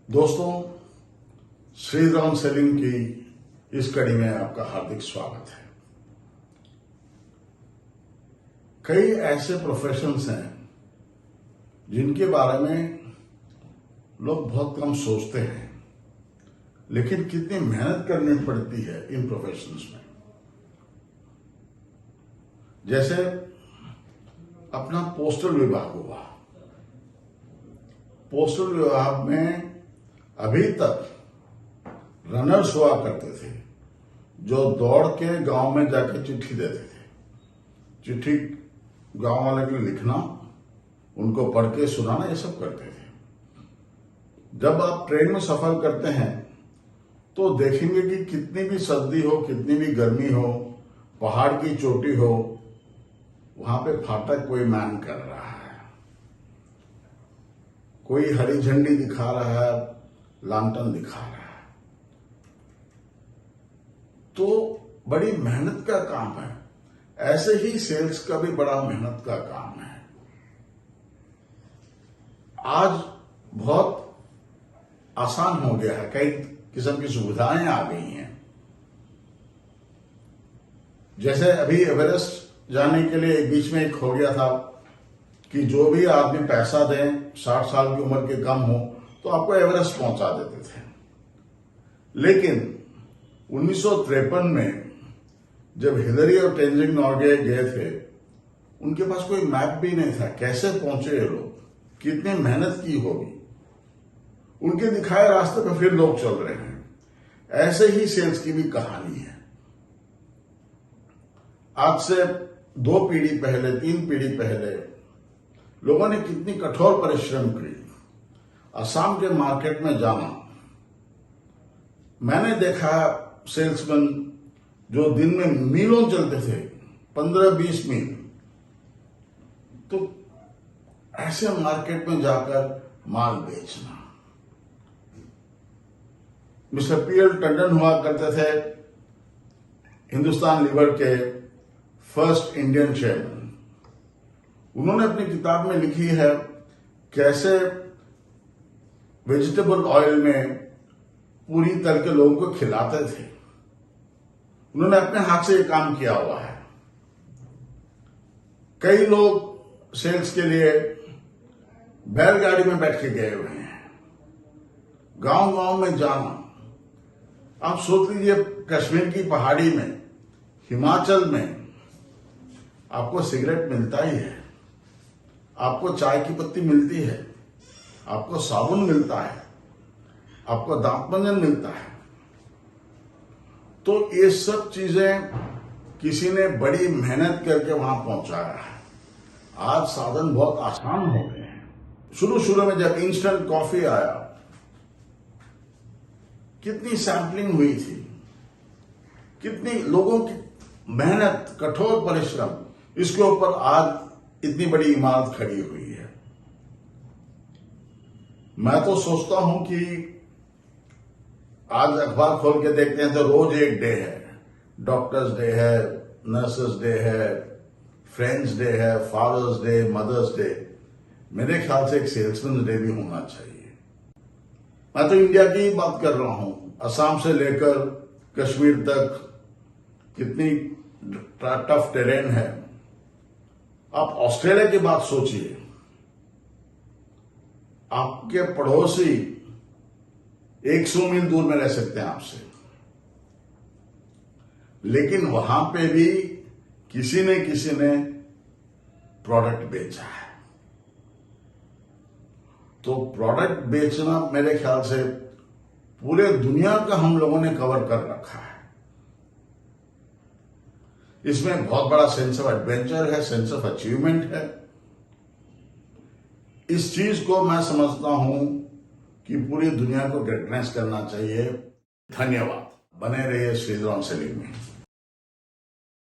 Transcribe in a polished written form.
दोस्तों, श्रीराम सेलिंग की इस कड़ी में आपका हार्दिक स्वागत है। कई ऐसे प्रोफेशंस हैं जिनके बारे में लोग बहुत कम सोचते हैं, लेकिन कितनी मेहनत करनी पड़ती है इन प्रोफेशंस में। जैसे अपना पोस्टल विभाग हुआ। पोस्टल विभाग में अभी तक रनर्स हुआ करते थे जो दौड़ के गांव में जाके चिट्ठी देते थे। चिट्ठी गांव वाले के लिए लिखना, उनको पढ़ के सुनाना, ये सब करते थे। जब आप ट्रेन में सफर करते हैं तो देखेंगे कि कितनी भी सर्दी हो, कितनी भी गर्मी हो, पहाड़ की चोटी हो, वहां पे फाटक कोई मैन कर रहा है, कोई हरी झंडी दिखा रहा है, लांटन दिखा रहा है। तो बड़ी मेहनत का काम है। ऐसे ही सेल्स का भी बड़ा मेहनत का काम है। आज बहुत आसान हो गया है, कई किस्म की सुविधाएं आ गई हैं। जैसे अभी एवरेस्ट जाने के लिए बीच में एक हो गया था कि जो भी आदमी पैसा दें, 60 साल की उम्र के कम हो, तो आपको एवरेस्ट पहुंचा देते थे। लेकिन 1953 में जब हिलरी और तेंजिंग नोर्गे गए थे, उनके पास कोई मैप भी नहीं था। कैसे पहुंचे ये लोग, कितनी मेहनत की होगी। उनके दिखाए रास्ते पर फिर लोग चल रहे हैं। ऐसे ही सेल्स की भी कहानी है। आज से 2 पीढ़ी पहले, 3 पीढ़ी पहले लोगों ने कितनी कठोर परिश्रम की। असम के मार्केट में जाना, मैंने देखा सेल्समैन जो दिन में मीलों चलते थे, 15-20 मील। तो ऐसे मार्केट में जाकर माल बेचना। मिस्टर पीएल टंडन हुआ करते थे हिंदुस्तान लीवर के फर्स्ट इंडियन चेयरमैन। उन्होंने अपनी किताब में लिखी है कैसे वेजिटेबल ऑयल में पूरी तल के लोगों को खिलाते थे। उन्होंने अपने हाथ से ये काम किया हुआ है। कई लोग सेल्स के लिए बैलगाड़ी में बैठ के गए हुए हैं, गांव गांव में जाना। आप सोच लीजिए, कश्मीर की पहाड़ी में, हिमाचल में आपको सिगरेट मिलता ही है, आपको चाय की पत्ती मिलती है, आपको साबुन मिलता है, आपको दांत मंजन मिलता है। तो ये सब चीजें किसी ने बड़ी मेहनत करके वहां पहुंचाया है। आज साधन बहुत आसान हो गए हैं। शुरू में जब इंस्टेंट कॉफी आया, कितनी सैंपलिंग हुई थी, कितनी लोगों की मेहनत, कठोर परिश्रम, इसके ऊपर आज इतनी बड़ी इमारत खड़ी हुई है। मैं तो सोचता हूं कि आज अखबार खोल के देखते हैं तो रोज एक डे है। डॉक्टर्स डे है, नर्सेस डे है, फ्रेंड्स डे है, फादर्स डे, मदर्स डे। मेरे ख्याल से एक सेल्समैन डे भी होना चाहिए। मैं तो इंडिया की ही बात कर रहा हूं। असम से लेकर कश्मीर तक कितनी टफ टेरेन है। आप ऑस्ट्रेलिया की बात सोचिए। आपके पड़ोसी 100 मील दूर में रह सकते हैं आपसे, लेकिन वहां पे भी किसी ने प्रोडक्ट बेचा है। तो प्रोडक्ट बेचना मेरे ख्याल से पूरे दुनिया का हम लोगों ने कवर कर रखा है। इसमें बहुत बड़ा सेंस ऑफ एडवेंचर है, सेंस ऑफ अचीवमेंट है। इस चीज को मैं समझता हूं कि पूरी दुनिया को रिकग्नाइज करना चाहिए। धन्यवाद। बने रहिए श्रीराम सेलिंग में।